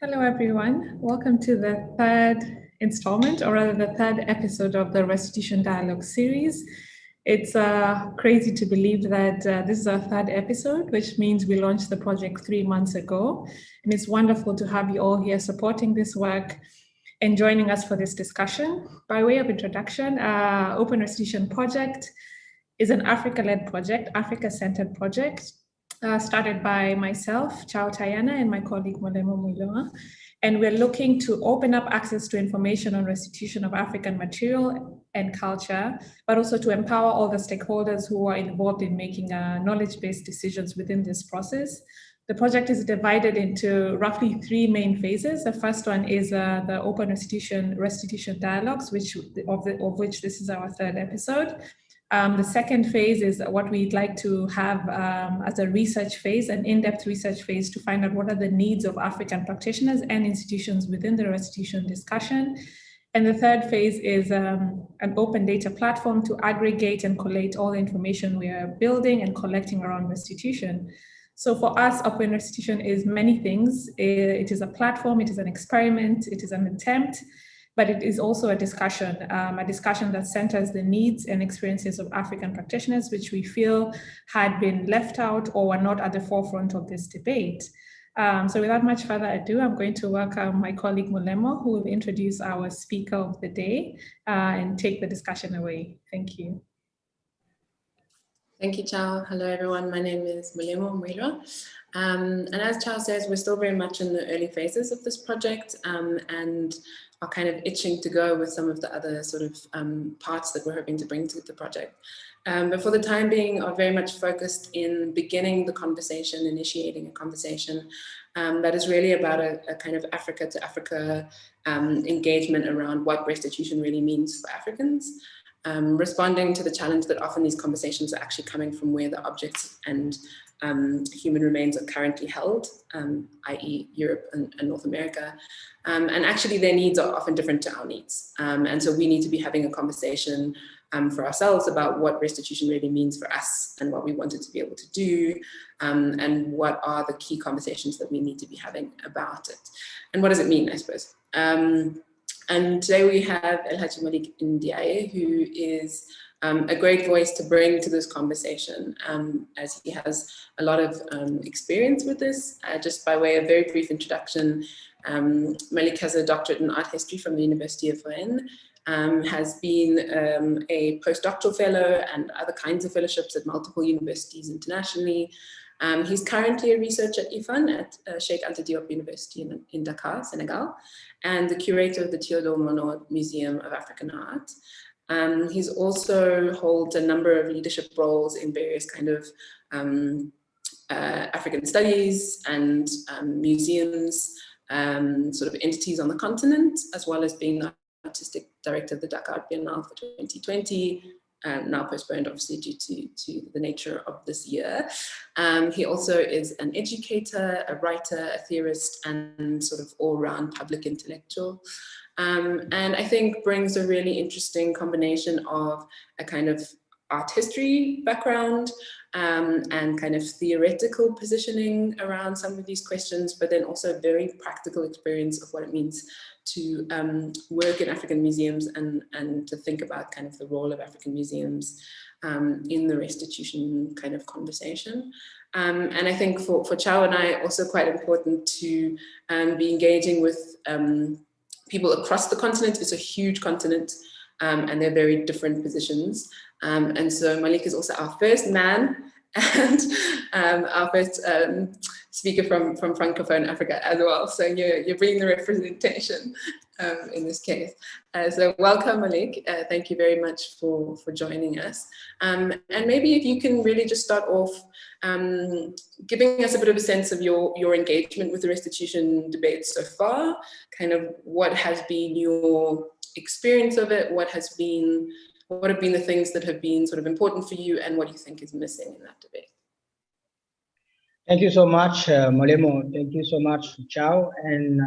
Hello, everyone. Welcome to the third installment, or rather the third episode of the Restitution Dialogue series. It's crazy to believe that this is our third episode, which means we launched the project 3 months ago. And it's wonderful to have you all here supporting this work and joining us for this discussion. By way of introduction, Open Restitution Project is an Africa-led project, Africa-centered project, started by myself, Chao Tayana, and my colleague Molemo Muiloa. And we're looking to open up access to information on restitution of African material and culture, but also to empower all the stakeholders who are involved in making knowledge-based decisions within this process. The project is divided into roughly 3 main phases. The first one is the Open Restitution Dialogues, of which this is our third episode. The second phase is what we'd like to have as a research phase, an in-depth research phase to find out what are the needs of African practitioners and institutions within the restitution discussion. And the third phase is an open data platform to aggregate and collate all the information we are building and collecting around restitution. So for us, Open Restitution is many things. It is a platform, it is an experiment, it is an attempt, but it is also a discussion that centers the needs and experiences of African practitioners, which we feel had been left out or were not at the forefront of this debate. So without much further ado, I'm going to welcome my colleague Molemo, who will introduce our speaker of the day and take the discussion away. Thank you. Thank you, Chao. Hello, everyone. My name is Molemo Muiloa. And as Chao says, we're still very much in the early phases of this project and are kind of itching to go with some of the other sort of parts that we're hoping to bring to the project. But for the time being, are very much focused in beginning the conversation, initiating a conversation that is really about a kind of Africa to Africa engagement around what restitution really means for Africans. Responding to the challenge that often these conversations are actually coming from where the objects and human remains are currently held, i.e. Europe and North America. And actually their needs are often different to our needs. And so we need to be having a conversation for ourselves about what restitution really means for us and what we wanted to be able to do, and what are the key conversations that we need to be having about it. And what does it mean, I suppose? And today we have Hadji Malick Ndiaye, who is a great voice to bring to this conversation, as he has a lot of experience with this. Just by way of very brief introduction, Malick has a doctorate in art history from the University of Rennes, has been a postdoctoral fellow and other kinds of fellowships at multiple universities internationally. He's currently a researcher at IFAN at Sheikh Anta Diop University in Dakar, Senegal, and the curator of the Théodore Monod Museum of African Art. He's also holds a number of leadership roles in various kind of African studies and museums, sort of entities on the continent, as well as being the artistic director of the Dakar Biennale for 2020, now postponed obviously due to the nature of this year. He also is an educator, a writer, a theorist, and sort of all-round public intellectual. And I think brings a really interesting combination of a kind of art history background and kind of theoretical positioning around some of these questions, but then also very practical experience of what it means to work in African museums and to think about kind of the role of African museums in the restitution kind of conversation. And I think for Chao and I, also quite important to be engaging with people across the continent. It's a huge continent and they're very different positions. And so Malick is also our first man and our first speaker from Francophone Africa as well. So you're bringing the representation in this case. So welcome, Malick. Thank you very much for joining us. And maybe if you can really just start off giving us a bit of a sense of your engagement with the restitution debate so far, kind of what has been your experience of it, what have been the things that have been sort of important for you, and what you think is missing in that debate? Thank you so much, Molemo. Thank you so much, Chao, and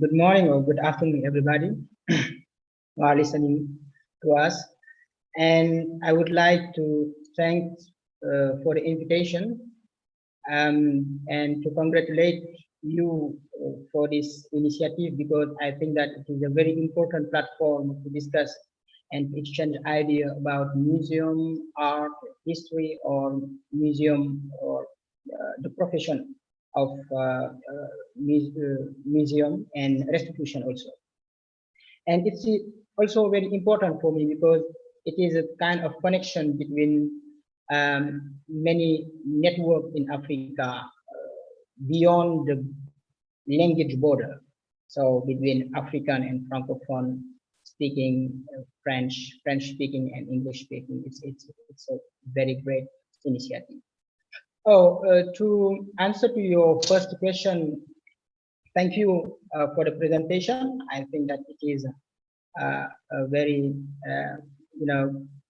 good morning or good afternoon, everybody who are listening to us. And I would like to thank for the invitation and to congratulate you for this initiative, because I think that it is a very important platform to discuss and exchange idea about museum, art, history, or museum, or the profession of museum and restitution also. And it's also very important for me because it is a kind of connection between many networks in Africa beyond the language border. So between African and Francophone speaking, French speaking, and English speaking, it's a very great initiative. Oh, to answer to your first question, thank you for the presentation. I think that it is a very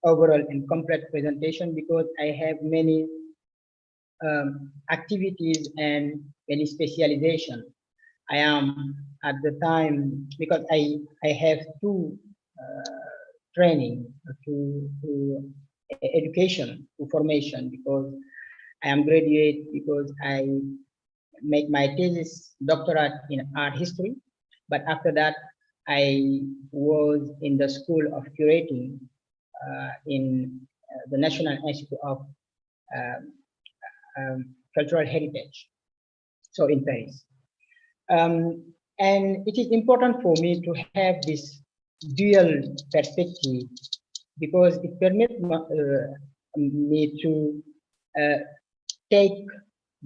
overall and complete presentation, because I have many activities and many specialization. I am at the time, because I have two training, to education, to formation, because I am graduate, because I make my thesis doctorate in art history, but after that I was in the school of curating in the National Institute of Cultural Heritage, so in Paris. And it is important for me to have this dual perspective, because it permits me to take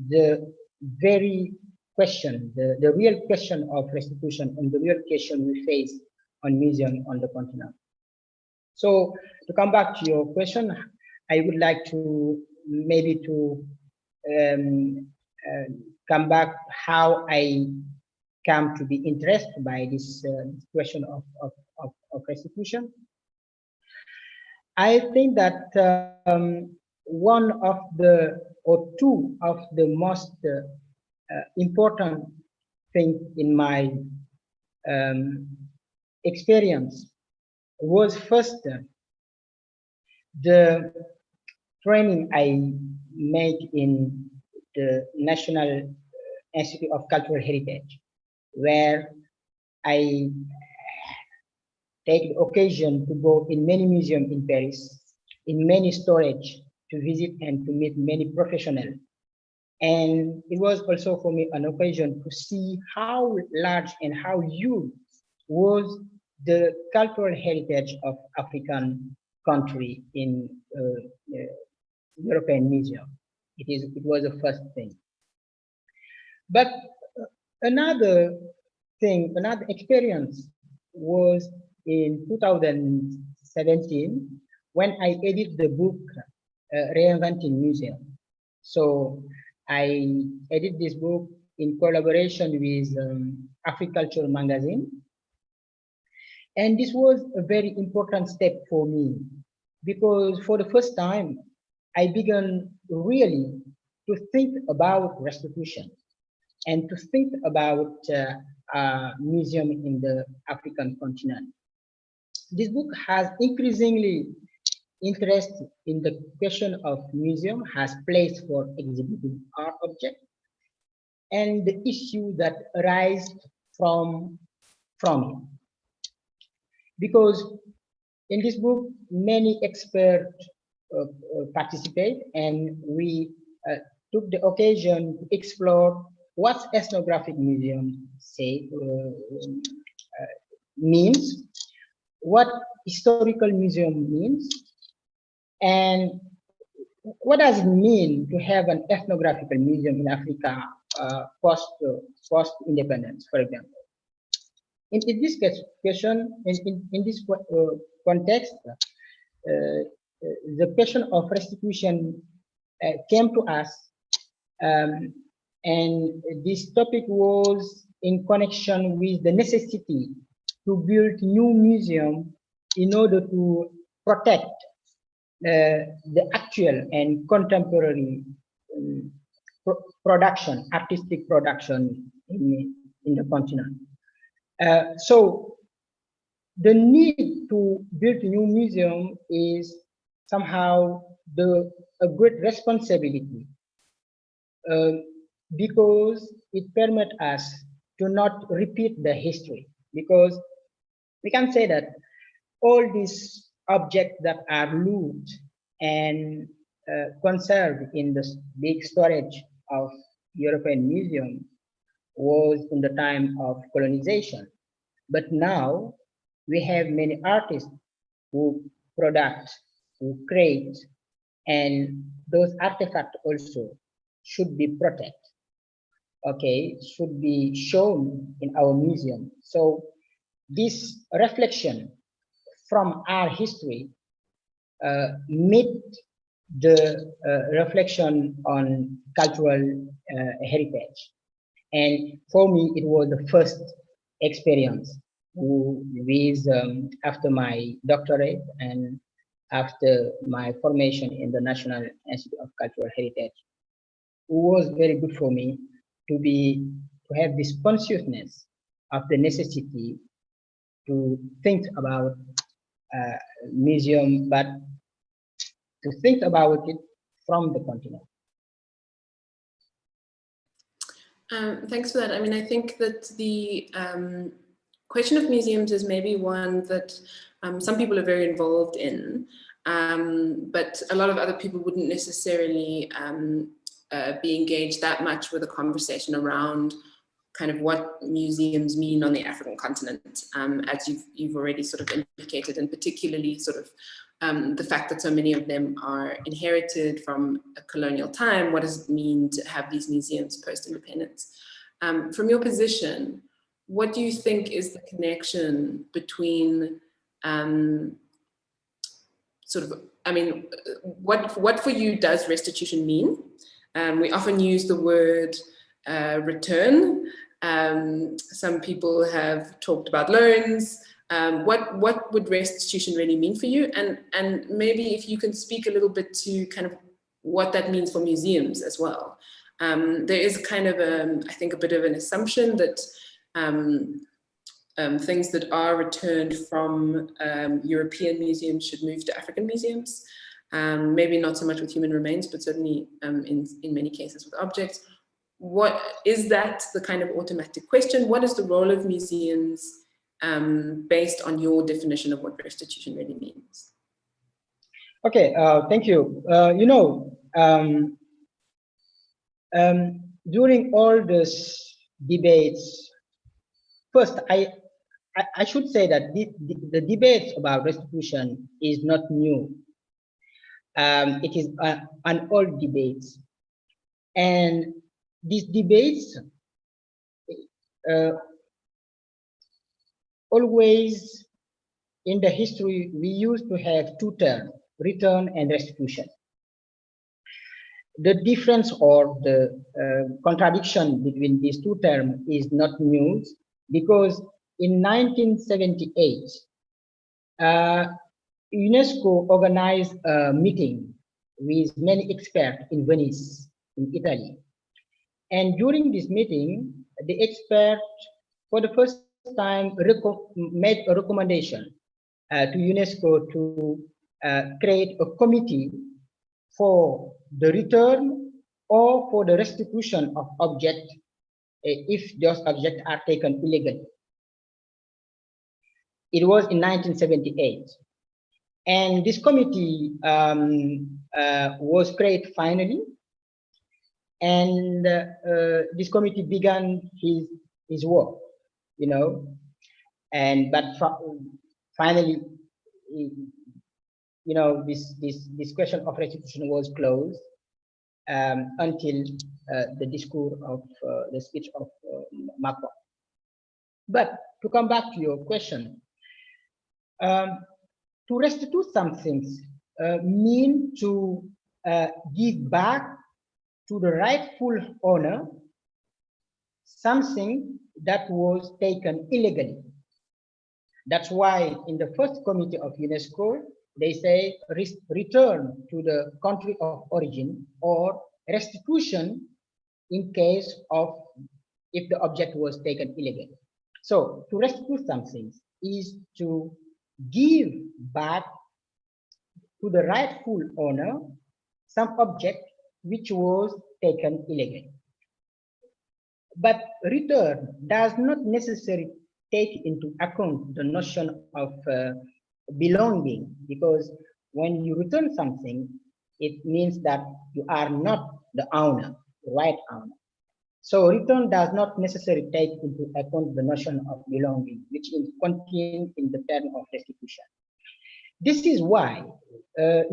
the very question, the real question of restitution, and the real question we face on museum on the continent. So to come back to your question, I would like to maybe to come back how I come to be interested by this question of restitution. I think that one of the, or two of the most important things in my experience was first the training I made in the National Institute of Cultural Heritage, where I take the occasion to go in many museums in Paris, in many storage, to visit and to meet many professionals. And it was also for me an occasion to see how large and how huge was the cultural heritage of African country in European museum. It was the first thing. But another thing, another experience was in 2017 when I edited the book Reinventing Museum. So I edited this book in collaboration with Africulture magazine. And this was a very important step for me, because for the first time, I began really to think about restitution and to think about museum in the African continent. This book has increasingly interest in the question of museum, has place for exhibiting art objects, and the issue that arise from it. Because in this book, many experts participate, and we took the occasion to explore what ethnographic museum means, what historical museum means, and what does it mean to have an ethnographical museum in Africa post-independence, for example. In this question, in this context, the question of restitution came to us, and this topic was in connection with the necessity to build new museum in order to protect the actual and contemporary production, artistic production in the continent. So the need to build a new museum is somehow a great responsibility. because it permits us to not repeat the history. Because we can say that all these objects that are loot and conserved in the big storage of European museum was in the time of colonization. But now we have many artists who product, who create, and those artifacts also should be protected, okay, should be shown in our museum. So this reflection from our history meet the reflection on cultural heritage. And for me, it was the first experience with after my doctorate and after my formation in the National Institute of Cultural Heritage. It was very good for me to have this consciousness of the necessity to think about museum, but to think about it from the continent. Thanks for that. I mean, I think that the question of museums is maybe one that some people are very involved in, but a lot of other people wouldn't necessarily be engaged that much with a conversation around kind of what museums mean on the African continent, as you've already sort of indicated, and particularly sort of the fact that so many of them are inherited from a colonial time. What does it mean to have these museums post-independence? From your position, what do you think is the connection between sort of, I mean, what for you does restitution mean? We often use the word return. Some people have talked about loans. What would restitution really mean for you? And maybe if you can speak a little bit to kind of what that means for museums as well. There is kind of, I think, a bit of an assumption that things that are returned from European museums should move to African museums. Maybe not so much with human remains, but certainly in many cases with objects. What is that the kind of automatic question? What is the role of museums based on your definition of what restitution really means? Okay, thank you. During all these debates, first I should say that the debates about restitution is not new. It is an old debate, and these debates always in the history we used to have two terms, return and restitution. The difference or the contradiction between these two terms is not new, because in 1978 UNESCO organized a meeting with many experts in Venice, in Italy. And during this meeting, the expert, for the first time, made a recommendation to UNESCO to create a committee for the return or for the restitution of objects if those objects are taken illegally. It was in 1978. And this committee was created finally. And this committee began his work, you know, and but finally, you know, this question of restitution was closed until the discourse of the speech of Macron. But to come back to your question, to restitute something mean to give back to the rightful owner something that was taken illegally. That's why in the first committee of UNESCO, they say return to the country of origin or restitution in case of if the object was taken illegally. So to restitute something is to give back to the rightful owner some object which was taken illegally. But return does not necessarily take into account the notion of belonging, because when you return something, it means that you are not the owner, the right owner. So return does not necessarily take into account the notion of belonging, which is contained in the term of restitution. This is why, there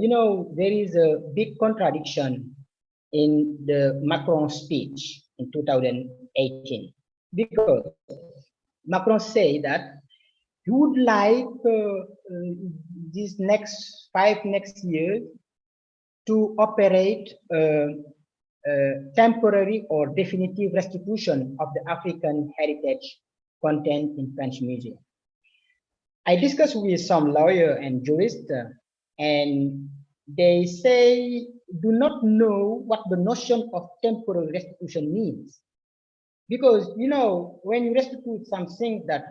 is a big contradiction in the Macron speech in 2018, because Macron say that he would like these next 5 years to operate temporary or definitive restitution of the African heritage content in French museum. I discussed with some lawyer and jurist, and they say do not know what the notion of temporary restitution means. Because, when you restitute something that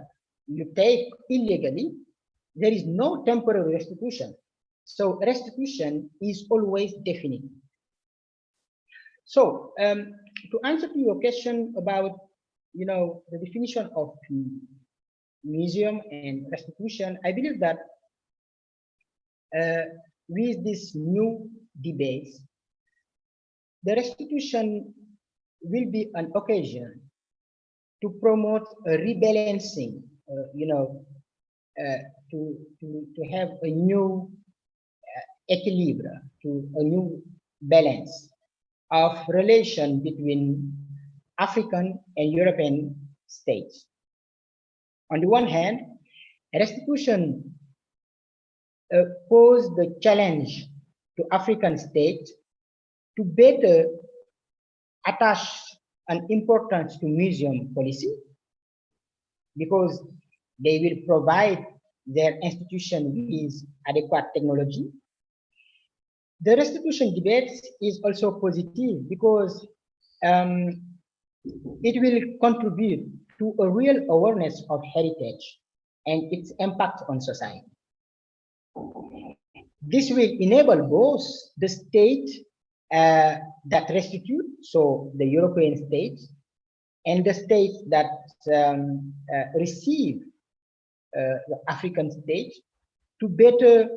you take illegally, there is no temporary restitution. So restitution is always definite. So to answer to your question about, the definition of museum and restitution, I believe that with this new debate, the restitution will be an occasion to promote a rebalancing, to have a new equilibrium, to a new balance of relation between African and European states. On the one hand, restitution pose the challenge to African states to better attach an importance to museum policy, because they will provide their institution with adequate technology. The restitution debate is also positive because it will contribute to a real awareness of heritage and its impact on society. This will enable both the state that restitute, so the European states, and the states that receive the African states, to better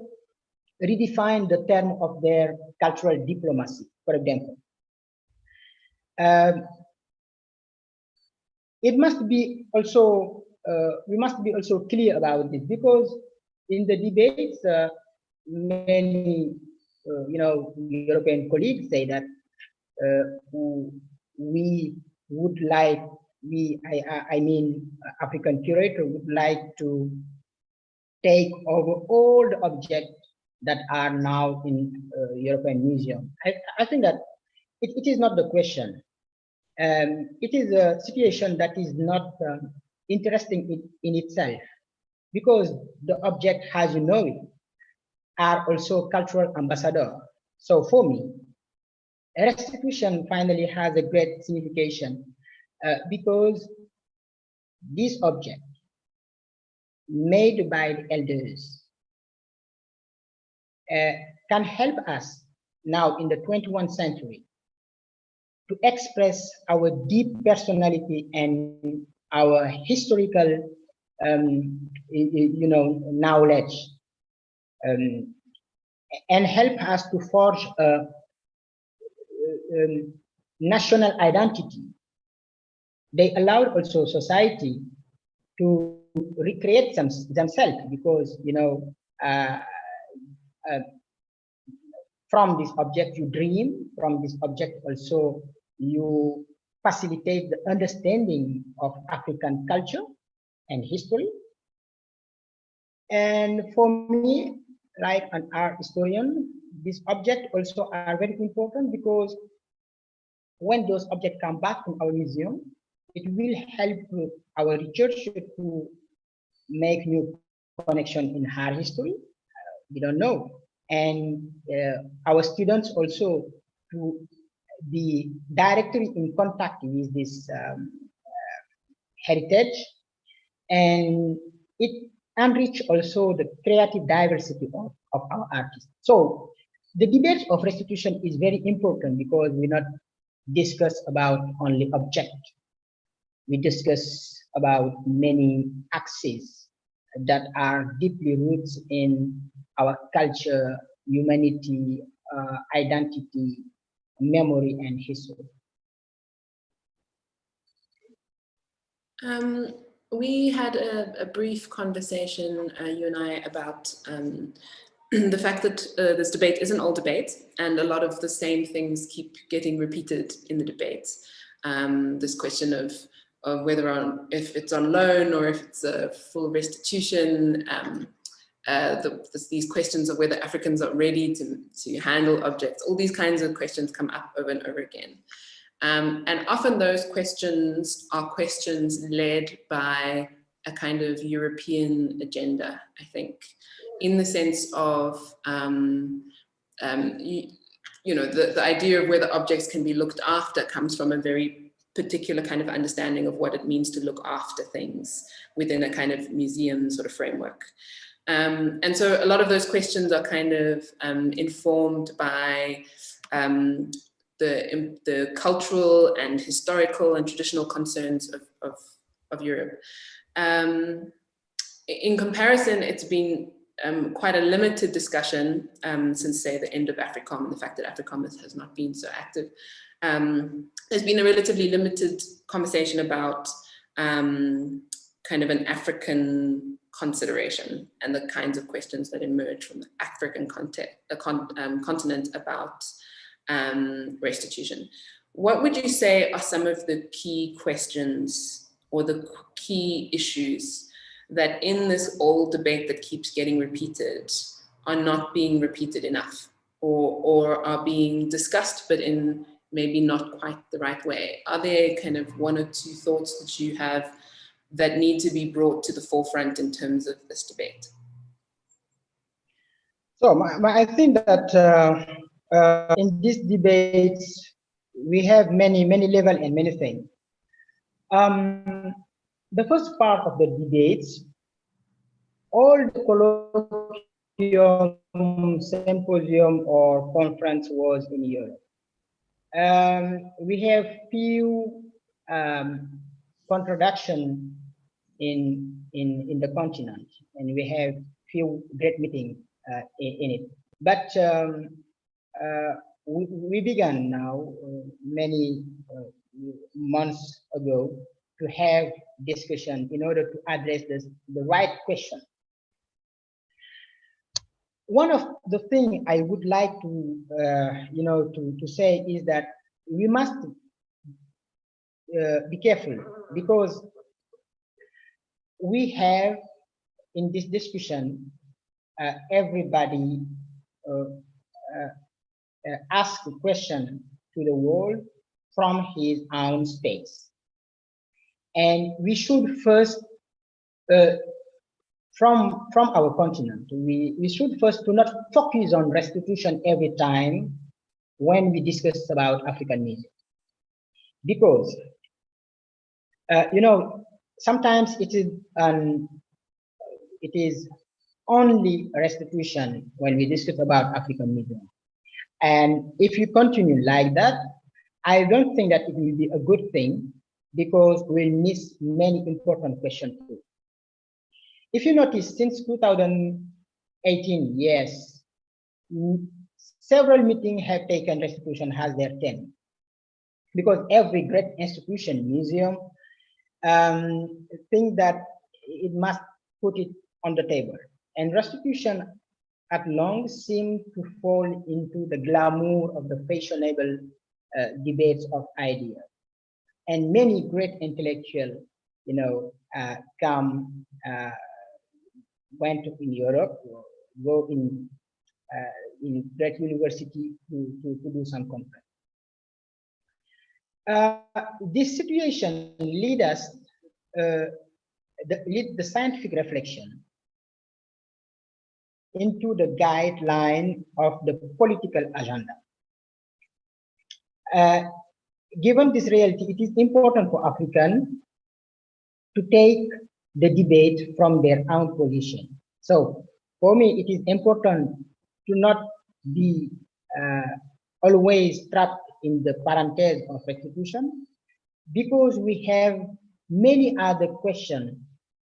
redefine the term of their cultural diplomacy, for example. It must be also, we must be also clear about this, because in the debates, many, European colleagues say that we would like, I mean, African curator would like to take over all the objects that are now in European Museum. I think that it is not the question. It is a situation that is not interesting in itself, because the object, as you know it, are also cultural ambassadors. So for me, restitution finally has a great signification because this object made by the elders can help us now in the 21st century to express our deep personality and our historical, knowledge, and help us to forge a national identity. They allowed also society to recreate themselves, because from this object you dream, from this object also you facilitate the understanding of African culture and history. And for me, like an art historian, these objects also are very important, because when those objects come back in our museum, it will help our research to make new connection in art history. We don't know. And our students also to be directly in contact with this heritage, and it enrich also the creative diversity of our artists. So the debate of restitution is very important, because we not discuss about only object. we discuss about many axes that are deeply rooted in our culture, humanity, identity, memory, and history. We had a brief conversation, you and I, about the fact that this debate is an old debate, and a lot of the same things keep getting repeated in the debates. This question of whether if it's on loan or if it's a full restitution, these questions of whether Africans are ready to handle objects, all these kinds of questions come up over and over again. And often those questions are questions led by a kind of European agenda, I think, in the sense of, you know, the idea of whether objects can be looked after comes from a very particular kind of understanding of what it means to look after things within a kind of museum sort of framework. And so a lot of those questions are kind of informed by the cultural and historical and traditional concerns of Europe. In comparison, it's been quite a limited discussion since, say, the end of AFRICOM and the fact that AFRICOM has not been so active. There's been a relatively limited conversation about kind of an African consideration and the kinds of questions that emerge from the African continent about restitution. What would you say are some of the key questions or the key issues that in this old debate that keeps getting repeated are not being repeated enough, or are being discussed but in maybe not quite the right way? Are there kind of one or two thoughts that you have that need to be brought to the forefront in terms of this debate? So I think that in these debates, we have many levels and many things. The first part of the debates, all the colloquium, symposium, or conference was in Europe. We have few contradictions in the continent, and we have few great meetings in it. But we began now many months ago to have discussion in order to address the right question. One of the things I would like to to say is that we must be careful, because we have in this discussion everybody ask a question to the world from his own space. And we should first, from our continent, we should first do not focus on restitution every time when we discuss about African music. Because, sometimes it is only restitution when we discuss about African music. And if you continue like that, I don't think that it will be a good thing, because we'll miss many important questions too. If you notice, since 2018, yes, several meetings have taken restitution as their theme, because every great institution, museum, think that it must put it on the table. And restitution at long seemed to fall into the glamour of the fashionable debates of ideas. And many great intellectuals, went in Europe, go in great university to do some conference. This situation lead the scientific reflection into the guideline of the political agenda. Given this reality, it is important for Africans to take the debate from their own position. So for me, it is important to not be always trapped in the parenthesis of restitution, because we have many other questions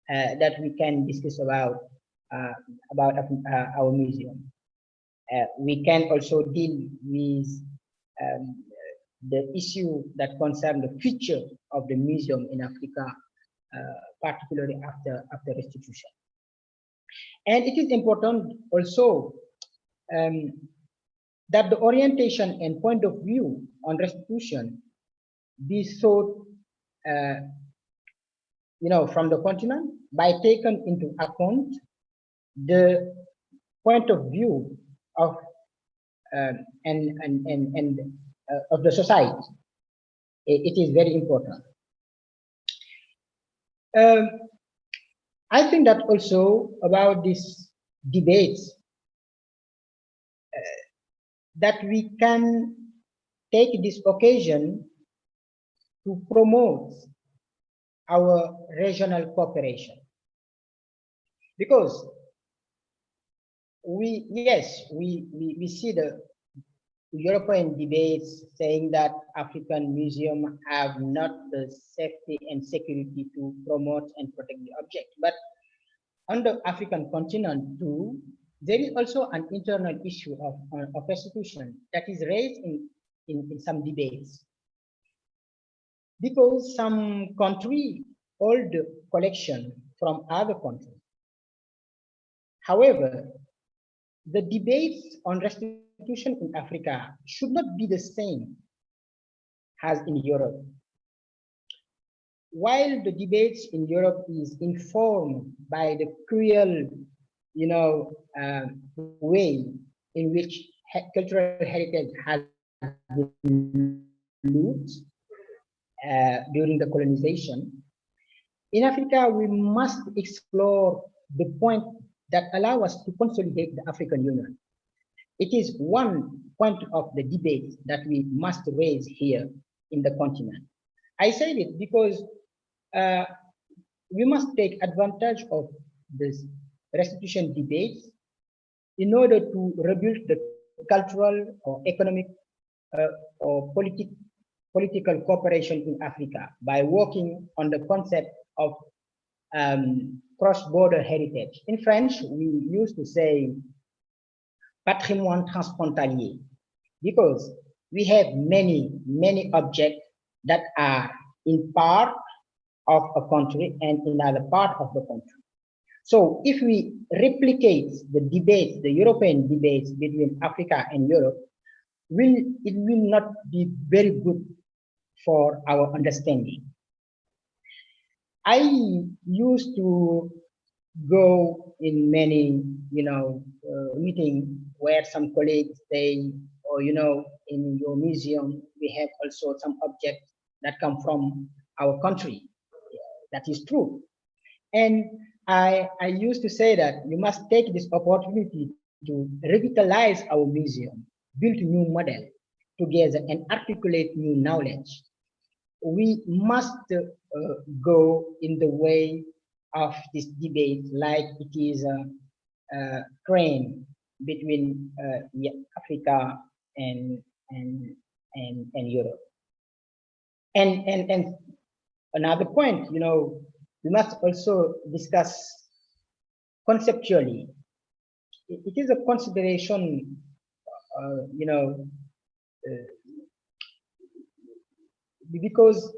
that we can discuss about our museum. We can also deal with the issue that concern the future of the museum in Africa, particularly after restitution. And it is important also that the orientation and point of view on restitution be sought, from the continent by taking into account the point of view of of the society. It is very important. I think that also about these debates that we can take this occasion to promote our regional cooperation, because we see the European debates saying that African museums have not the safety and security to promote and protect the object. But on the African continent too, there is also an internal issue of restitution that is raised in some debates. Because some countries hold collection from other countries. However, the debates on restitution in Africa should not be the same as in Europe. While the debates in Europe is informed by the cruel, way in which cultural heritage has been looted during the colonization, in Africa we must explore the point that allow us to consolidate the African Union. It is one point of the debate that we must raise here in the continent. I say it because we must take advantage of this restitution debates in order to rebuild the cultural or economic or political cooperation in Africa by working on the concept of cross-border heritage. In French, we used to say patrimoine transfrontalier, because we have many objects that are in part of a country and in another part of the country. So if we replicate the debates, the European debates between Africa and Europe, it will not be very good for our understanding. I used to go in many, meetings where some colleagues say, or in your museum we have also some objects that come from our country. That is true, and I used to say that you must take this opportunity to revitalize our museum, build a new model together, and articulate new knowledge. We must go in the way of this debate like it is a train between Africa and Europe. And another point, we must also discuss conceptually. It is a consideration, because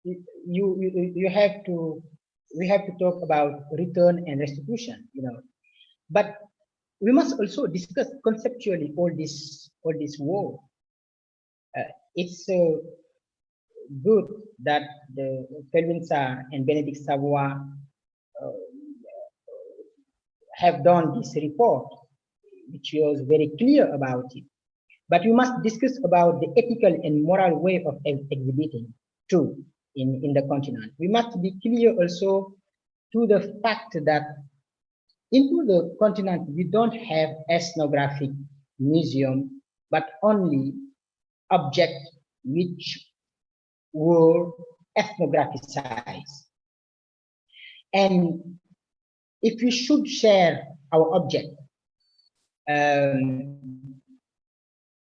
we have to talk about return and restitution, but we must also discuss conceptually all this war. It's good that the Kelvin Sarr and Benedict Savoy have done this report, which was very clear about it. But we must discuss about the ethical and moral way of exhibiting too in the continent. We must be clear also to the fact that into the continent we don't have ethnographic museum, but only objects which were ethnographicized. And if we should share our object,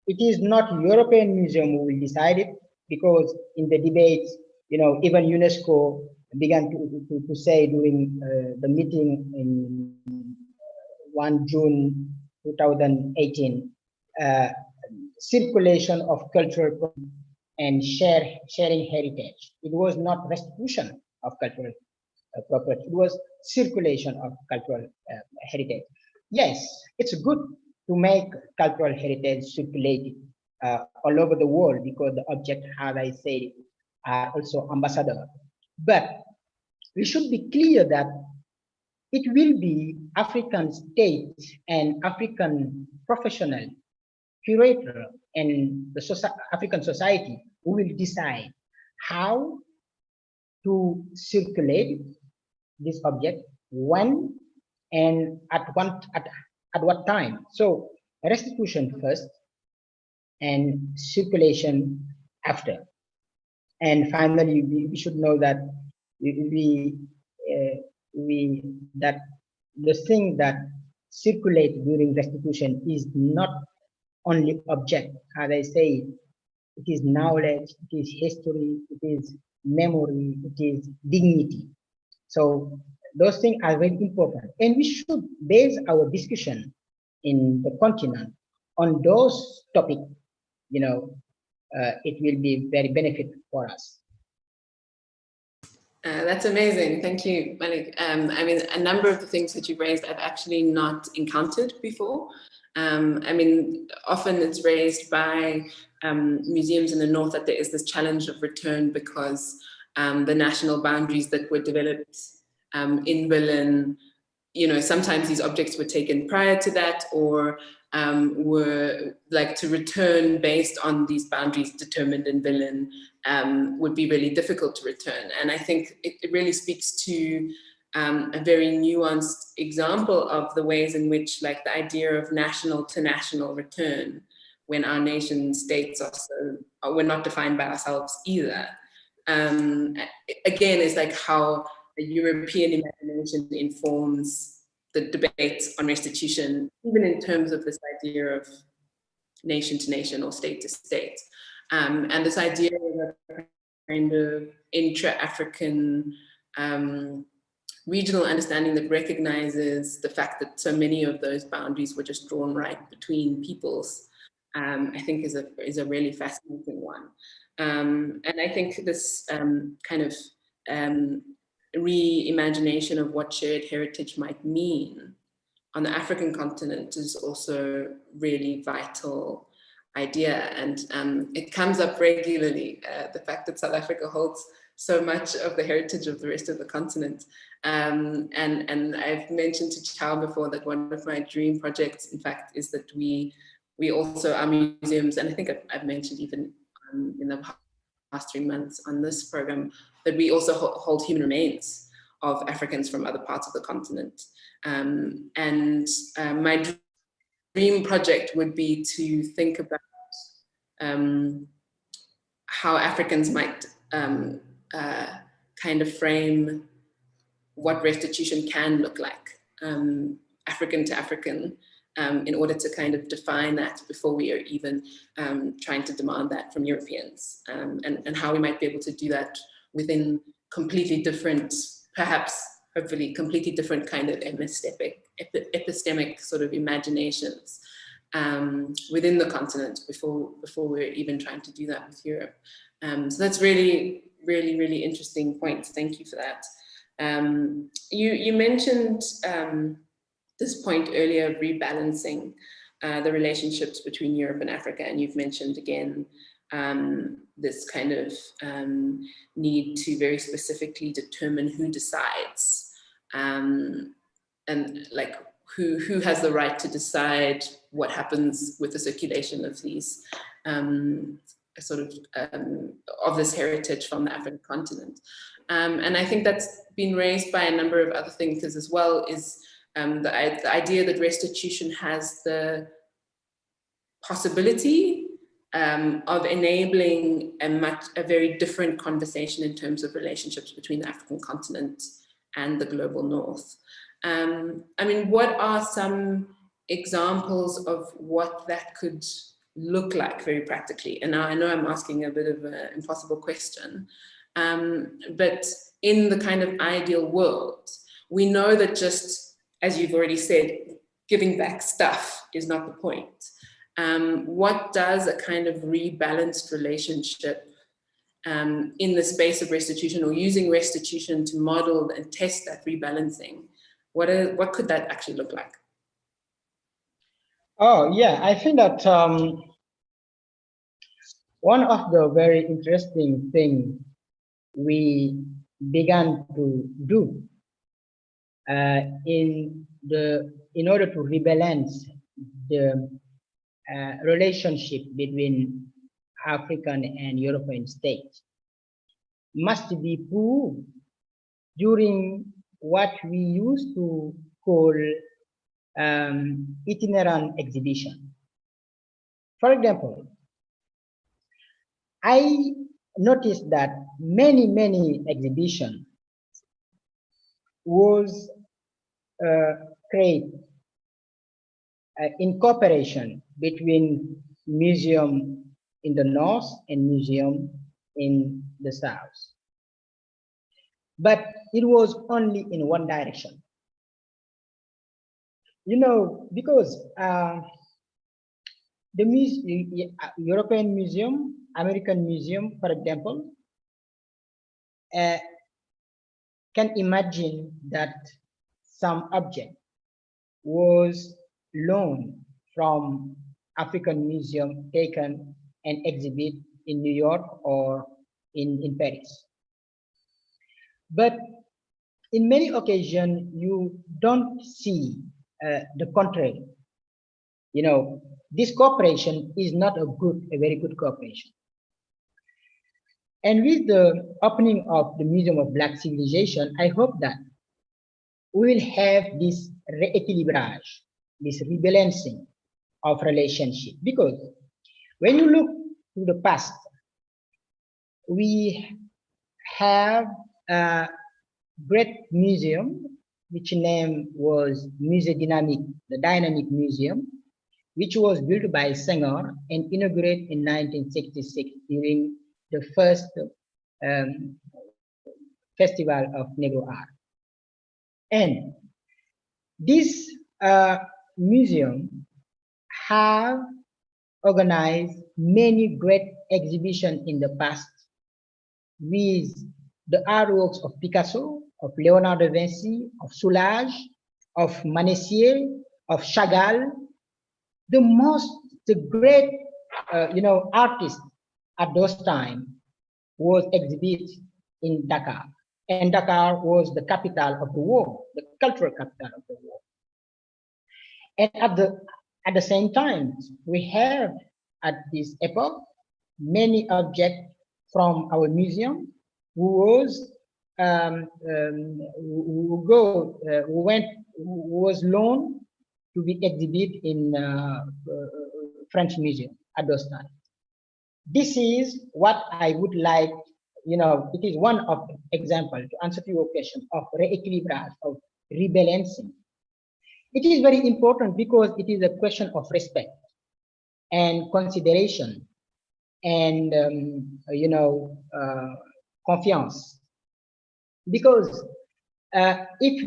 it is not European museum who will decide it, because in the debates, even UNESCO began to say during the meeting in 1 June 2018, circulation of cultural and sharing heritage. It was not restitution of cultural property, it was circulation of cultural heritage. Yes, it's good to make cultural heritage circulated all over the world because the object, as I said, are also ambassadors. But we should be clear that it will be African states and African professional curator and the African society who will decide how to circulate this object, when and at what time. So restitution first and circulation after. And finally, we should know that that the thing that circulate during restitution is not only object, as I say, it is knowledge, it is history, it is memory, it is dignity. So those things are very important, and we should base our discussion in the continent on those topics. It will be very benefit for us. That's amazing. Thank you, Malick. I mean, a number of the things that you've raised I've actually not encountered before. I mean, often it's raised by museums in the north that there is this challenge of return because the national boundaries that were developed in Berlin, sometimes these objects were taken prior to that, or were like to return based on these boundaries determined in Berlin would be really difficult to return. And I think it really speaks to a very nuanced example of the ways in which like the idea of national to national return, when our nation states we're not defined by ourselves either. Again, is like how the European imagination informs the debate on restitution, even in terms of this idea of nation to nation or state to state. And this idea of a kind of intra-African regional understanding that recognizes the fact that so many of those boundaries were just drawn right between peoples, I think is a really fascinating one. And I think this kind of reimagination of what shared heritage might mean on the African continent is also really vital idea. And it comes up regularly, the fact that South Africa holds so much of the heritage of the rest of the continent. And I've mentioned to Chao before that one of my dream projects, in fact, is that we also, our museums, and I think I've mentioned even in the past 3 months on this program, that we also hold human remains of Africans from other parts of the continent. My dream project would be to think about how Africans might kind of frame what restitution can look like, African to African, in order to kind of define that before we are even trying to demand that from Europeans, and how we might be able to do that within completely different, perhaps, hopefully, completely different kind of epistemic sort of imaginations within the continent before we're even trying to do that with Europe. So that's really, really, really interesting point. Thank you for that. You mentioned this point earlier of rebalancing the relationships between Europe and Africa, and you've mentioned again this kind of need to very specifically determine who decides, and like who has the right to decide what happens with the circulation of these of this heritage from the African continent. And I think that's been raised by a number of other thinkers as well, is the idea that restitution has the possibility of enabling a very different conversation in terms of relationships between the African continent and the global north. I mean, what are some examples of what that could look like very practically? And now I know I'm asking a bit of an impossible question, but in the kind of ideal world, we know that just, as you've already said, giving back stuff is not the point. What does a kind of rebalanced relationship in the space of restitution, or using restitution to model and test that rebalancing, what could that actually look like? Oh, yeah, I think that one of the very interesting things we began to do in order to rebalance the relationship between African and European states must be proved during what we used to call itinerant exhibition. For example, I noticed that many exhibitions was created in cooperation between museum in the north and museum in the south. But it was only in one direction. You know, because the European Museum, American Museum, for example, can imagine that some object was loaned from African Museum, taken and exhibit in New York or in Paris. But in many occasions, you don't see the contrary. You know, this cooperation is not a very good cooperation. And with the opening of the Museum of Black Civilization, I hope that we will have this reéquilibrage, this rebalancing of relationship. Because when you look to the past, we have a great museum, which name was Musée Dynamique, the Dynamic Museum, which was built by Senghor and inaugurated in 1966 during the first Festival of Negro Art. And this museum have organized many great exhibitions in the past with the artworks of Picasso, of Leonardo da Vinci, of Soulages, of Manessier, of Chagall, the great artists at those times was exhibited in Dakar. And Dakar was the capital of the world, the cultural capital of the world. And at the same time, we have at this epoch many objects from our museum who was loaned to be exhibited in French museum at those times. This is what I would like, it is one of the examples to answer to your question of reéquilibrage, of rebalancing. It is very important because it is a question of respect and consideration and, confiance. Because if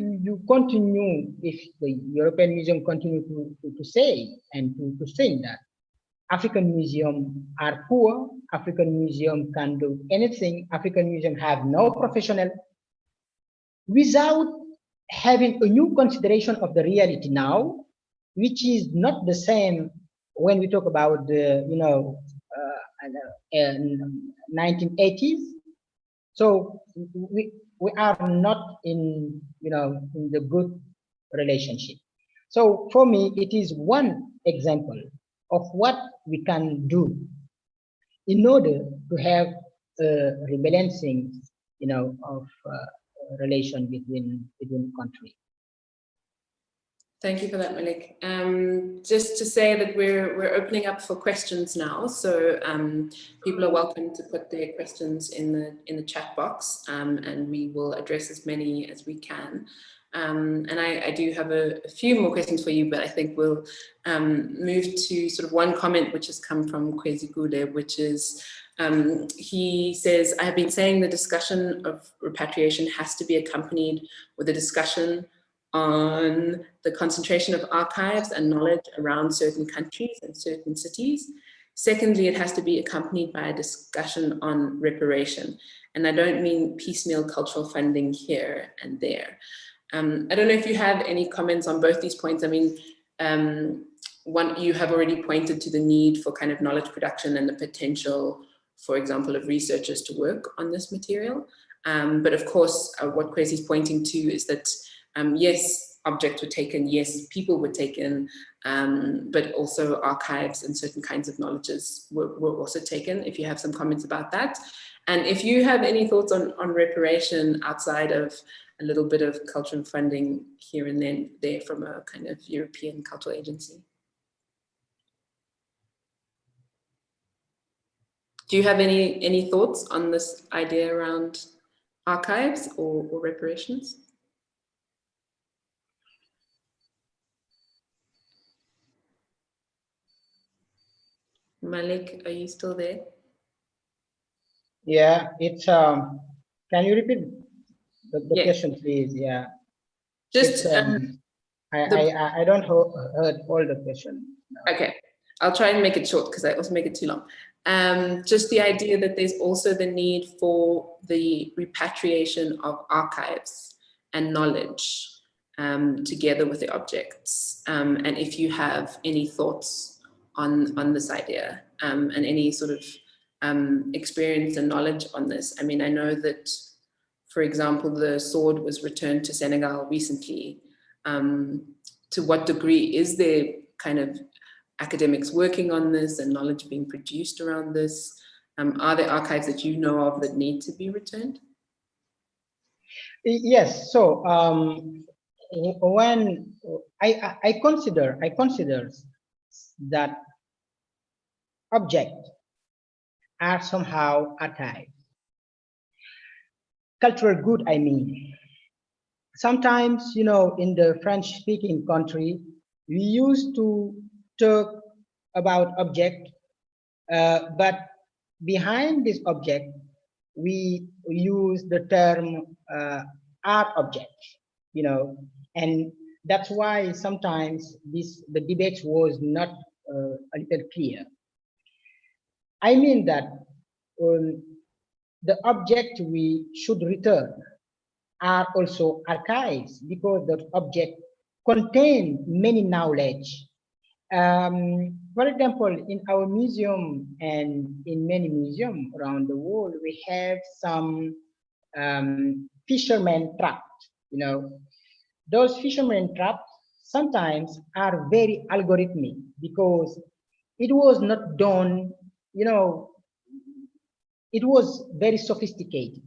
the European Museum continue to say and to think that African museums are poor, African museum can do anything, African museum have no professional, without having a new consideration of the reality now, which is not the same when we talk about the 1980s. So we are not in in the good relationship. So for me, it is one example of what we can do in order to have a rebalancing, of relation between countries. Thank you for that, Malick. Just to say that we're opening up for questions now, so people are welcome to put their questions in the chat box, and we will address as many as we can. And I do have a few more questions for you, but I think we'll move to sort of one comment which has come from Kwezi Gude, which is, he says, I have been saying the discussion of repatriation has to be accompanied with a discussion on the concentration of archives and knowledge around certain countries and certain cities. Secondly, it has to be accompanied by a discussion on reparation. And I don't mean piecemeal cultural funding here and there. I don't know if you have any comments on both these points. I mean, one, you have already pointed to the need for kind of knowledge production and the potential, for example, of researchers to work on this material. But of course, what Kwesi is pointing to is that, yes, objects were taken, yes, people were taken, but also archives and certain kinds of knowledges were also taken, if you have some comments about that. And if you have any thoughts on reparation outside of a little bit of cultural funding here and then there from a kind of European cultural agency. Do you have any thoughts on this idea around archives or reparations? Malick, are you still there? Yeah, it's can you repeat the question, please? Yeah. Just I don't heard all the question. No. Okay, I'll try and make it short because I also make it too long. Just the idea that there's also the need for the repatriation of archives and knowledge together with the objects. And if you have any thoughts on this idea and any sort of experience and knowledge on this. I mean, I know that, for example, the sword was returned to Senegal recently. To what degree is there kind of academics working on this and knowledge being produced around this? Are there archives that you know of that need to be returned? Yes. So when I consider that objects are somehow archived. Cultural good, I mean. Sometimes, you know, in the French-speaking country, we used to talk about object, but behind this object, we use the term art object, you know, and that's why sometimes the debate was not a little clear. I mean that the object we should return are also archives because the object contain many knowledge. For example, in our museum and in many museums around the world, we have some fishermen traps, you know. Those fishermen traps sometimes are very algorithmic because it was not done, you know, it was very sophisticated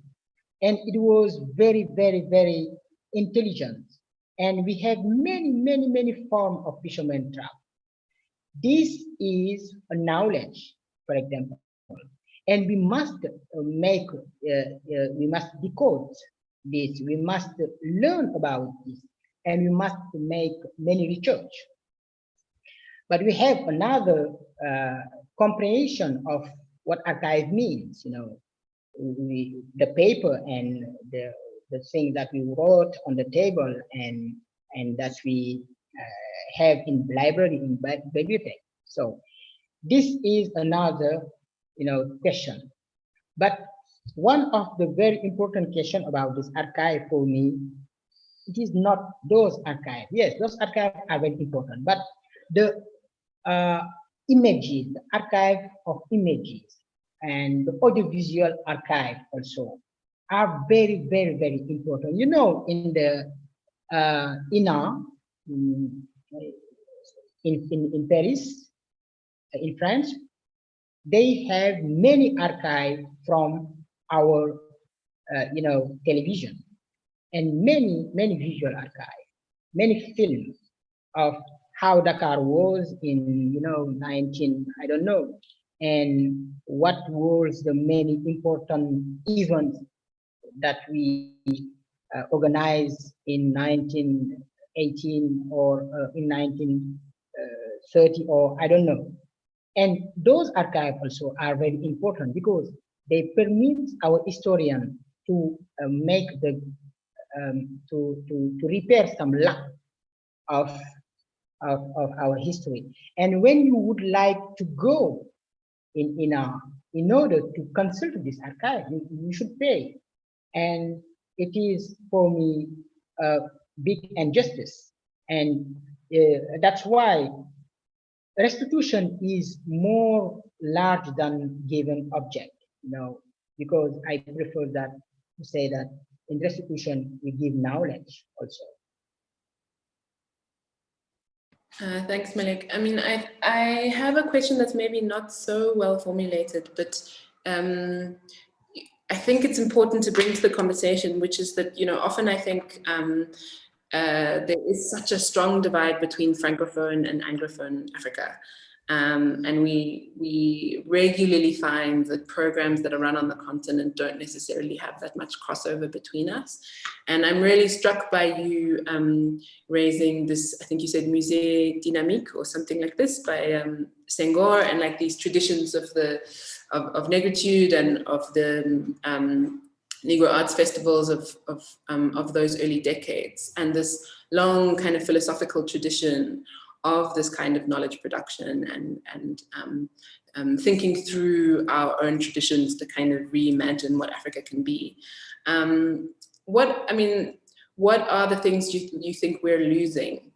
and it was very, very, very intelligent. And we have many forms of fishermen trap. This is a knowledge, for example, and we must make, we must decode this, we must learn about this, and we must make many research. But we have another comprehension of what archive means, you know, the paper and the thing that we wrote on the table and that we have in library, in bibliothèque. So this is another, you know, question. But one of the very important question about this archive for me, it is not those archives. Yes, those archives are very important, but the images, the archive of images and the audiovisual archive also are very, very, very important. You know, in the INA, in Paris, in France, they have many archives from our, you know, television and many visual archives, many films of how Dakar was in, you know, 19, I don't know, and what was the many important events that we organized in 1918 or in 1930, or I don't know. And those archives also are very important because they permit our historian to make the to repair some lack of, of our history. And when you would like to go in order to consult this archive, you should pay. And it is for me a big injustice. And that's why restitution is more large than given object, because I prefer that to say that in restitution we give knowledge also. Thanks, Malick. I mean, I have a question that's maybe not so well formulated, but I think it's important to bring to the conversation, which is that, often I think there is such a strong divide between Francophone and Anglophone Africa. And we regularly find that programs that are run on the continent don't necessarily have that much crossover between us. And I'm really struck by you raising this, I think you said Musée Dynamique or something like this by Senghor, and like these traditions of negritude and of the Negro arts festivals of those early decades, and this long kind of philosophical tradition of this kind of knowledge production and thinking through our own traditions to kind of reimagine what Africa can be. What are the things you think we're losing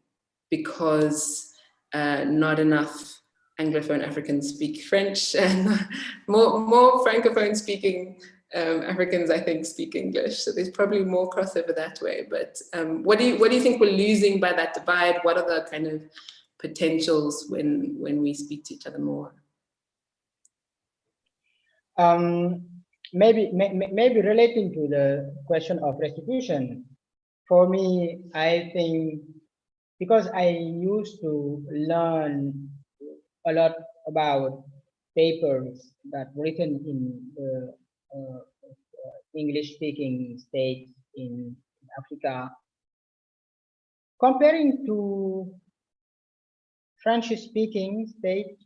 because not enough Anglophone Africans speak French, and more Francophone speaking Africans, I think, speak English. So there's probably more crossover that way. But what do you think we're losing by that divide? What are the kind of potentials when we speak to each other more? Maybe relating to the question of restitution, for me, I think because I used to learn a lot about papers that written in the English-speaking states in Africa, comparing to French-speaking states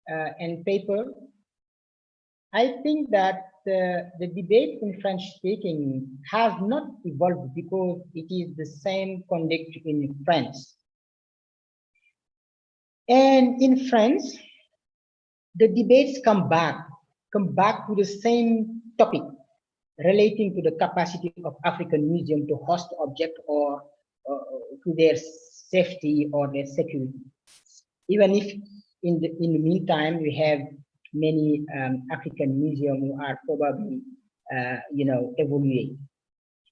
and paper, I think that the debate in French-speaking has not evolved because it is the same conduct in France. And in France, the debates come back to the same topic relating to the capacity of African museum to host object or to their safety or their security. Even if in the meantime we have many African museums who are probably evaluated,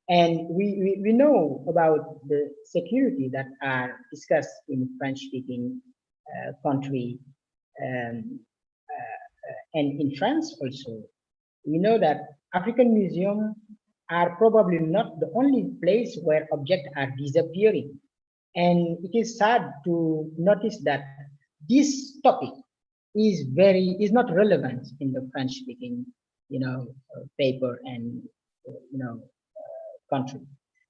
and we know about the security that are discussed in French-speaking country, and in France also. We know that African museums are probably not the only place where objects are disappearing. And it is sad to notice that this topic is not relevant in the French-speaking, paper and country.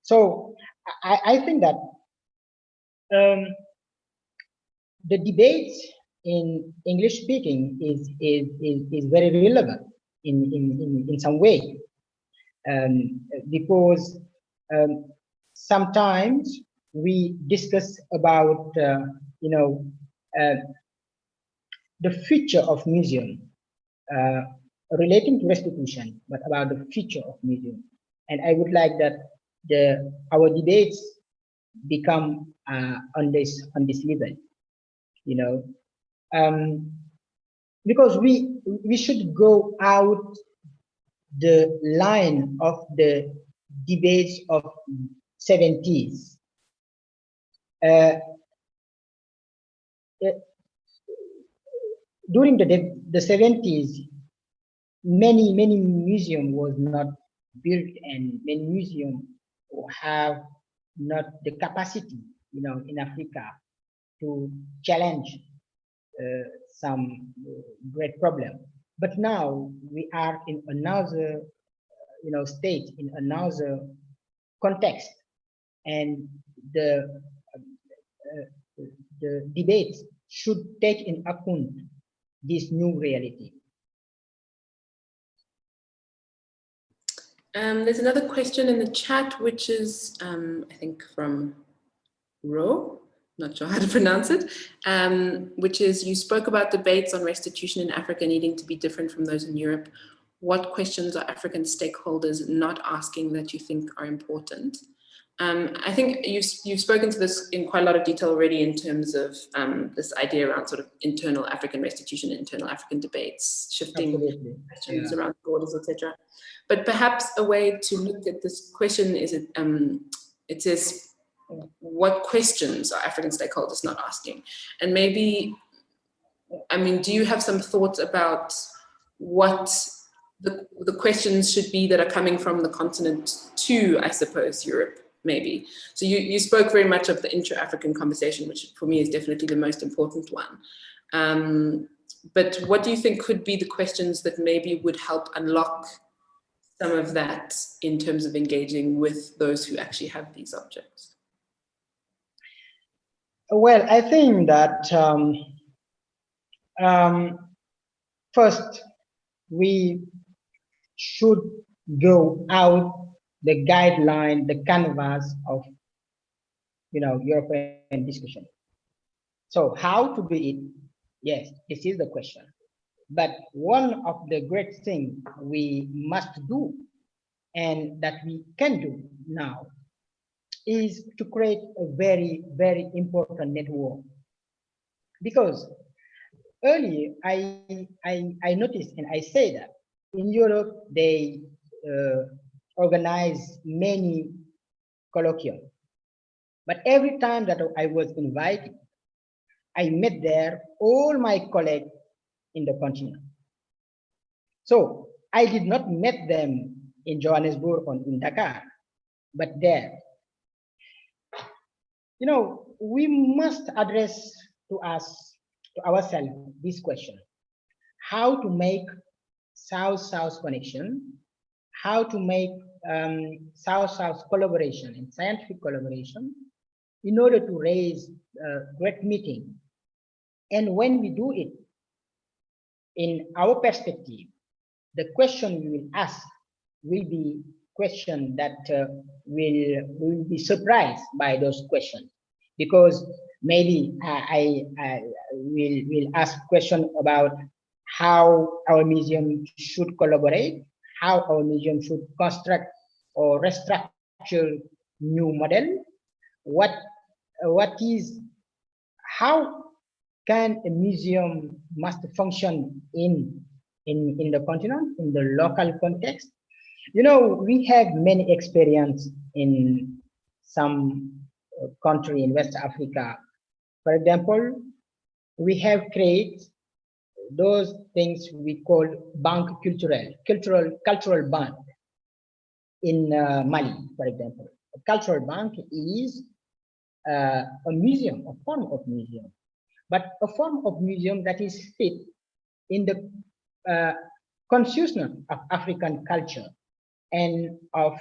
So I think that the debate in English-speaking is very relevant in some way, because sometimes we discuss about the future of museum relating to restitution, but about the future of museum. And I would like that our debates become on this level, because we should go out the line of the debates of 70s. During the 70s, many museums was not built, and many museums have not the capacity, in Africa to challenge some great problem. But now we are in another, state, in another context and the debate should take in account this new reality. There's another question in the chat, which is, I think from Ro, not sure how to pronounce it, which is, you spoke about debates on restitution in Africa needing to be different from those in Europe. What questions are African stakeholders not asking that you think are important? I think you've spoken to this in quite a lot of detail already in terms of this idea around sort of internal African restitution, internal African debates, shifting questions around borders, etc. But perhaps a way to look at this question is it says, what questions are African stakeholders not asking? And maybe, I mean, do you have some thoughts about what the questions should be that are coming from the continent to, I suppose, Europe, maybe? So you spoke very much of the intra-African conversation, which for me is definitely the most important one. But what do you think could be the questions that maybe would help unlock some of that in terms of engaging with those who actually have these objects? Well, I think that first we should go out the guideline, the canvas of European discussion. So how to do it? Yes, this is the question. But one of the great things we must do and that we can do now is to create a very, very important network. Because earlier I noticed and I say that in Europe they organize many colloquiums, but every time that I was invited, I met there all my colleagues in the continent. So I did not meet them in Johannesburg or in Dakar, but there. We must address to ourselves this question: how to make South-South connection, how to make South-South collaboration and scientific collaboration in order to raise great meeting. And when we do it, in our perspective, the question we will ask will be question that will be surprised by those questions, because maybe I will ask question about how our museum should collaborate, how our museum should construct or restructure new model, how can a museum must function in the continent, in the local context. We have many experience in some country in West Africa. For example, we have created those things we call banque cultural bank in Mali, for example. A cultural bank is a museum, a form of museum, but a form of museum that is fit in the consciousness of African culture and of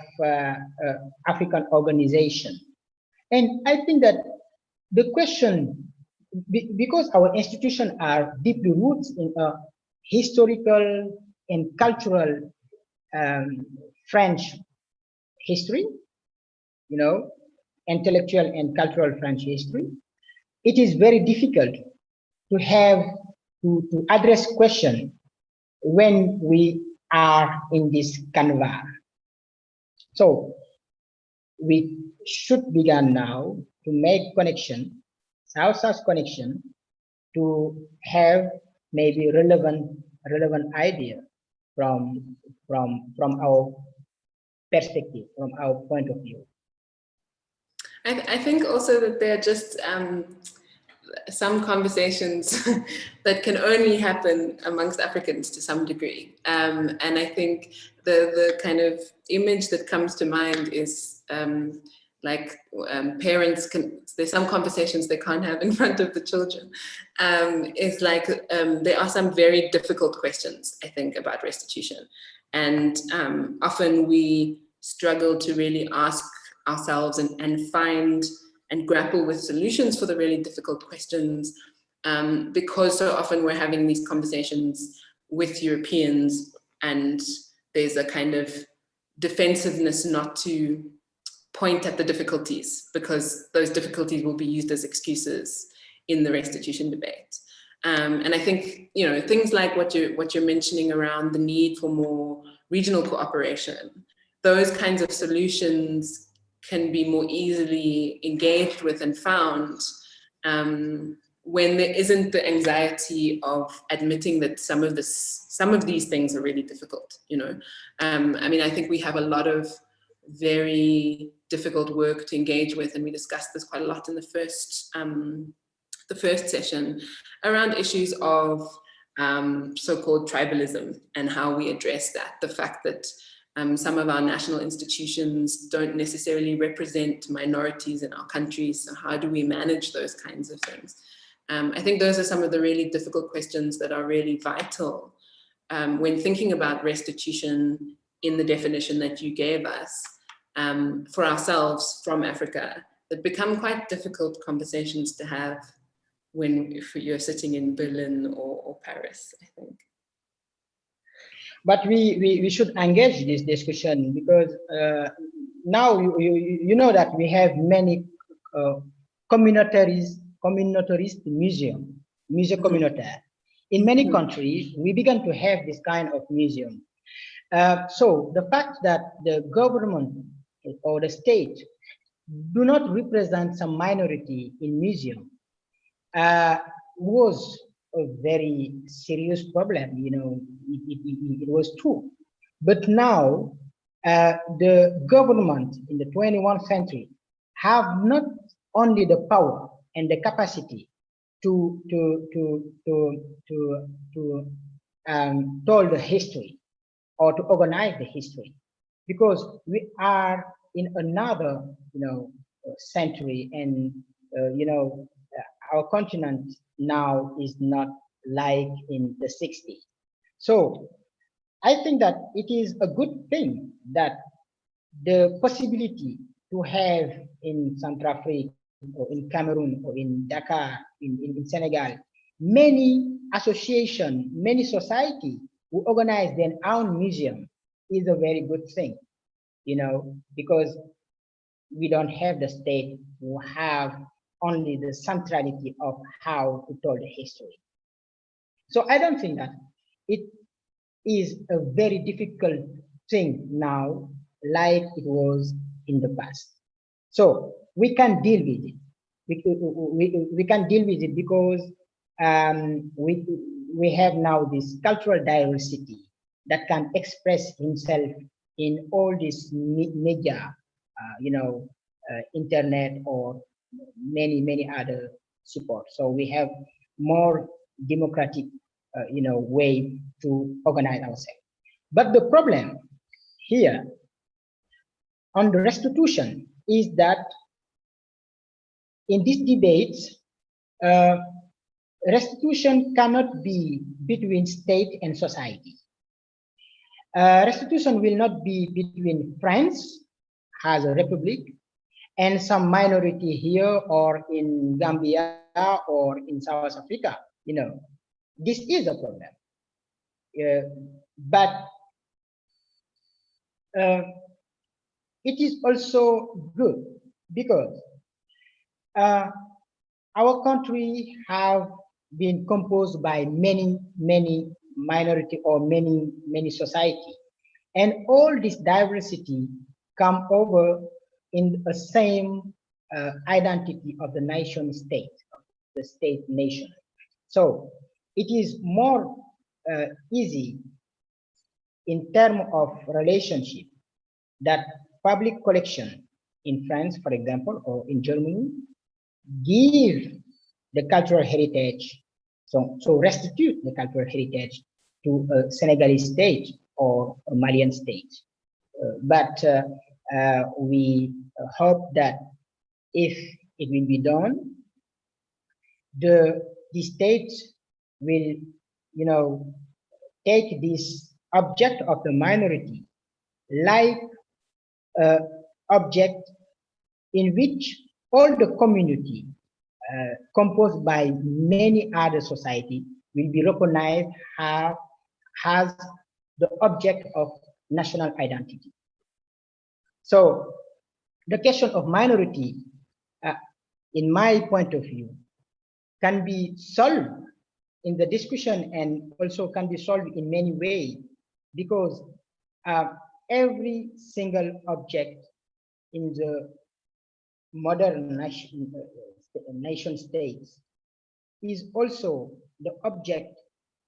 African organization. And I think that the question, because our institutions are deeply rooted in a historical and cultural French history, intellectual and cultural French history, it is very difficult to have to address question when we are in this canvas. So we should begin now to make connection, South-South connection, to have maybe relevant idea from our perspective, from our point of view. I think also that there are just some conversations that can only happen amongst Africans to some degree. And I think the kind of image that comes to mind is parents there's some conversations they can't have in front of the children. It's like there are some very difficult questions, I think, about restitution. And often we struggle to really ask ourselves and find and grapple with solutions for the really difficult questions, because so often we're having these conversations with Europeans and there's a kind of defensiveness not to point at the difficulties, because those difficulties will be used as excuses in the restitution debate. And I think, you know, things like what you're mentioning around the need for more regional cooperation, those kinds of solutions can be more easily engaged with and found when there isn't the anxiety of admitting that some of these things are really difficult, you know. I mean, I think we have a lot of very difficult work to engage with, and we discussed this quite a lot in the first session around issues of so-called tribalism and how we address that. The fact that some of our national institutions don't necessarily represent minorities in our countries. So how do we manage those kinds of things? I think those are some of the really difficult questions that are really vital when thinking about restitution in the definition that you gave us for ourselves from Africa, that become quite difficult conversations to have if you're sitting in Berlin or Paris, I think. But we should engage this discussion, because now you know that we have many communautarist museum communautaire. In many countries, we began to have this kind of museum. So the fact that the government or the state do not represent some minority in museum was a very serious problem. You know, it was true. But now the government in the 21st century have not only the power and the capacity to tell the history or to organize the history, because we are in another, you know, century, and you know, our continent now is not like in the 60s. So I think that it is a good thing that the possibility to have in Central Africa or in Cameroon or in Dakar, in Senegal, many associations, many society who organize their own museum is a very good thing, you know, because we don't have the state who have only the centrality of how to tell the history. So I don't think that it is a very difficult thing now like it was in the past. So we can deal with it. We can deal with it because we have now this cultural diversity that can express himself in all this media, you know, internet or many other support. So we have more democratic, you know, way to organize ourselves. But the problem here on the restitution is that in these debates, restitution cannot be between state and society. Restitution will not be between France as a republic and some minority here or in Gambia or in South Africa. You know, this is a problem. But it is also good because our country have been composed by many minority or many society, and all this diversity come over in the same identity of the nation state, the state nation. So it is more easy in terms of relationship that public collection in France, for example, or in Germany, give the cultural heritage, so restitute the cultural heritage to a Senegalese state or a Malian state. But we hope that if it will be done, the states will, you know, take this object of the minority like object in which all the community composed by many other society will be recognized as the object of national identity. So the question of minority, in my point of view, can be solved in the discussion and also can be solved in many ways, because every single object in the modern nation states is also the object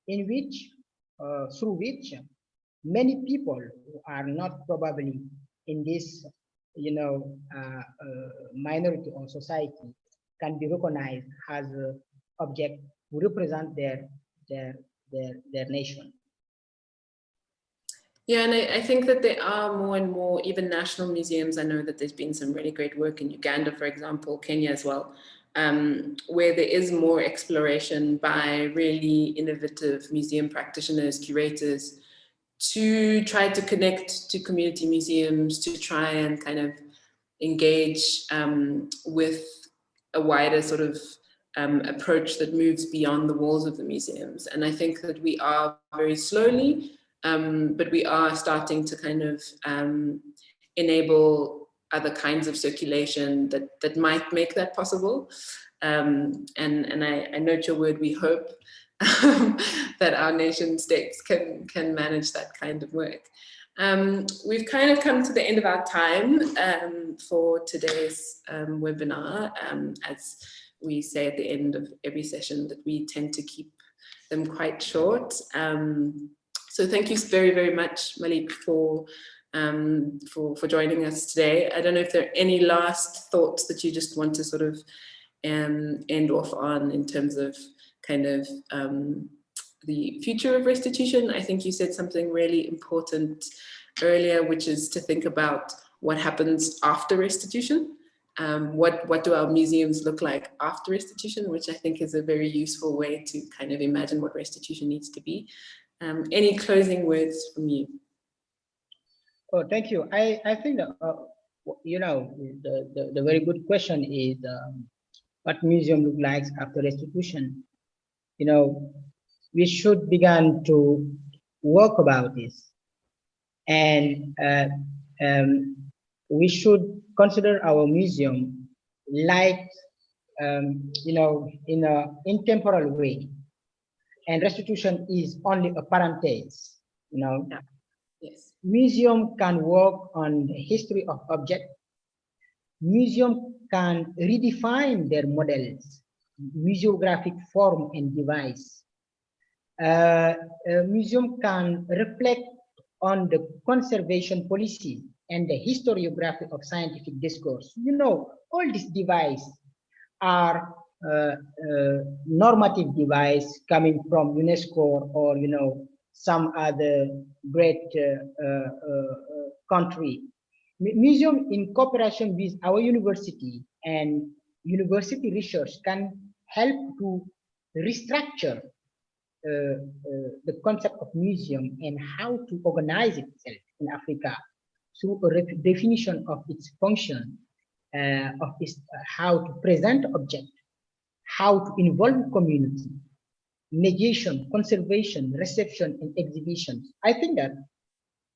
in which, through which many people who are not probably in this, minority or society can be recognized as an object who represent their nation. Yeah, and I think that there are more and more, even national museums. I know that there's been some really great work in Uganda, for example, Kenya as well, where there is more exploration by really innovative museum practitioners, curators, to try to connect to community museums, to try and kind of engage with a wider sort of approach that moves beyond the walls of the museums. And I think that we are very slowly, but we are starting to kind of enable other kinds of circulation that might make that possible. And I note your word, we hope that our nation states can manage that kind of work. We've kind of come to the end of our time for today's webinar. As we say at the end of every session, that we tend to keep them quite short. So thank you very, very much, Malick, for joining us today. I don't know if there are any last thoughts that you just want to sort of end off on in terms of kind of the future of restitution. I think you said something really important earlier, which is to think about what happens after restitution. What do our museums look like after restitution, which I think is a very useful way to kind of imagine what restitution needs to be. Any closing words from you? Oh, thank you. I think that, the very good question is what museum look like after restitution. We should begin to work about this, and we should consider our museum like, in a intemporal way, and restitution is only a parenthesis. Yeah. Yes. Museum can work on the history of object. Museum can redefine their models, museographic form and device. A museum can reflect on the conservation policy and the historiography of scientific discourse. All these devices are normative device coming from UNESCO or some other great country. Museum in cooperation with our university and university research can help to restructure the concept of museum and how to organize itself in Africa through a definition of its function, of its, how to present object, how to involve community, mediation, conservation, reception, and exhibitions. I think that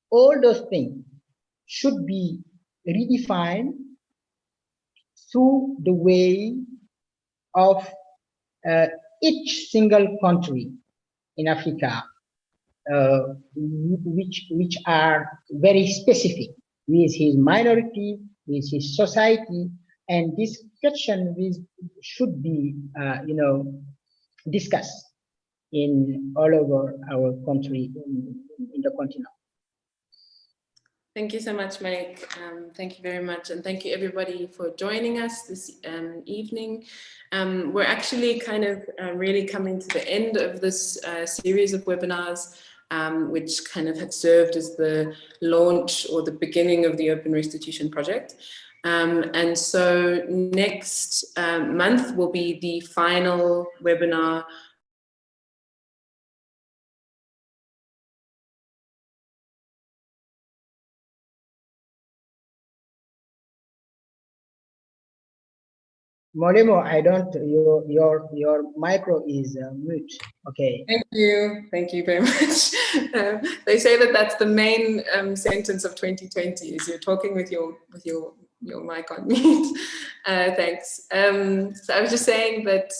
all those things should be redefined through the way of each single country in Africa, which are very specific with his minority, with his society, and this question should be, discussed in all over our country, in the continent. Thank you so much, Malick. Thank you very much. And thank you everybody for joining us this evening. We're actually kind of really coming to the end of this series of webinars, which kind of had served as the launch or the beginning of the Open Restitution Project. And so next month will be the final webinar Molimo, I don't. Your micro is mute. Okay. Thank you very much. They say that that's the main sentence of 2020 is you're talking with your mic on mute. Thanks. So I was just saying that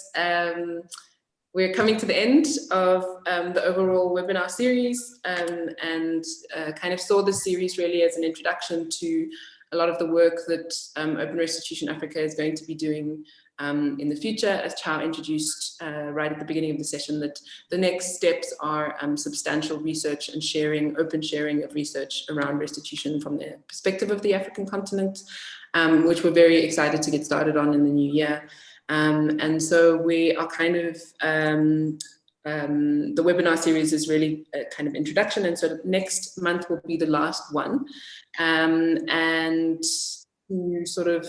we're coming to the end of the overall webinar series, and kind of saw this series really as an introduction to a lot of the work that Open Restitution Africa is going to be doing in the future. As Chao introduced right at the beginning of the session, that the next steps are substantial research and sharing, open sharing of research around restitution from the perspective of the African continent, which we're very excited to get started on in the new year. And so we are kind of, the webinar series is really a kind of introduction, and so next month will be the last one. And to sort of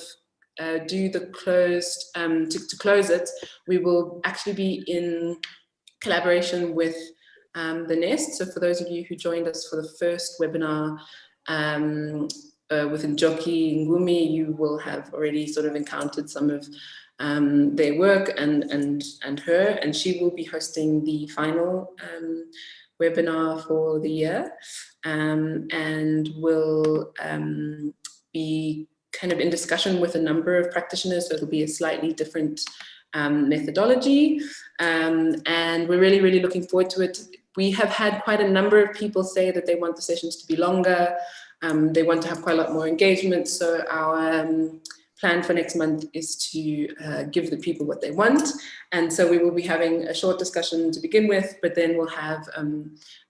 do the closed, to close it, we will actually be in collaboration with the Nest. So for those of you who joined us for the first webinar with Njoki Ngumi, you will have already sort of encountered some of their work and her, and she will be hosting the final webinar for the year, and will be kind of in discussion with a number of practitioners, so it'll be a slightly different methodology, and we're really, really looking forward to it. We have had quite a number of people say that they want the sessions to be longer, they want to have quite a lot more engagement, so our plan for next month is to give the people what they want. And so we will be having a short discussion to begin with, but then we'll have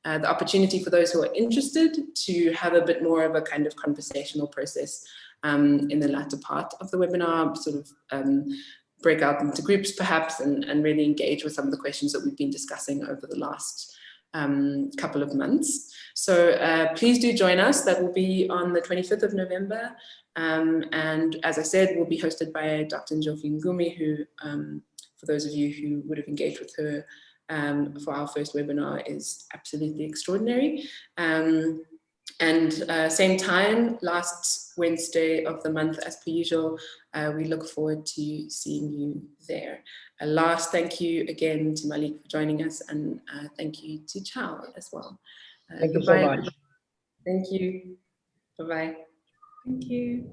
the opportunity for those who are interested to have a bit more of a kind of conversational process in the latter part of the webinar, sort of break out into groups perhaps, and really engage with some of the questions that we've been discussing over the last couple of months. So please do join us. That will be on the 25th of November. And as I said, will be hosted by Dr. Njoki Ngumi, who, for those of you who would have engaged with her for our first webinar, is absolutely extraordinary. And same time, last Wednesday of the month, as per usual, we look forward to seeing you there. A last thank you again to Malick for joining us, and thank you to Chao as well. Thank you so much. Thank you. Bye-bye. Thank you.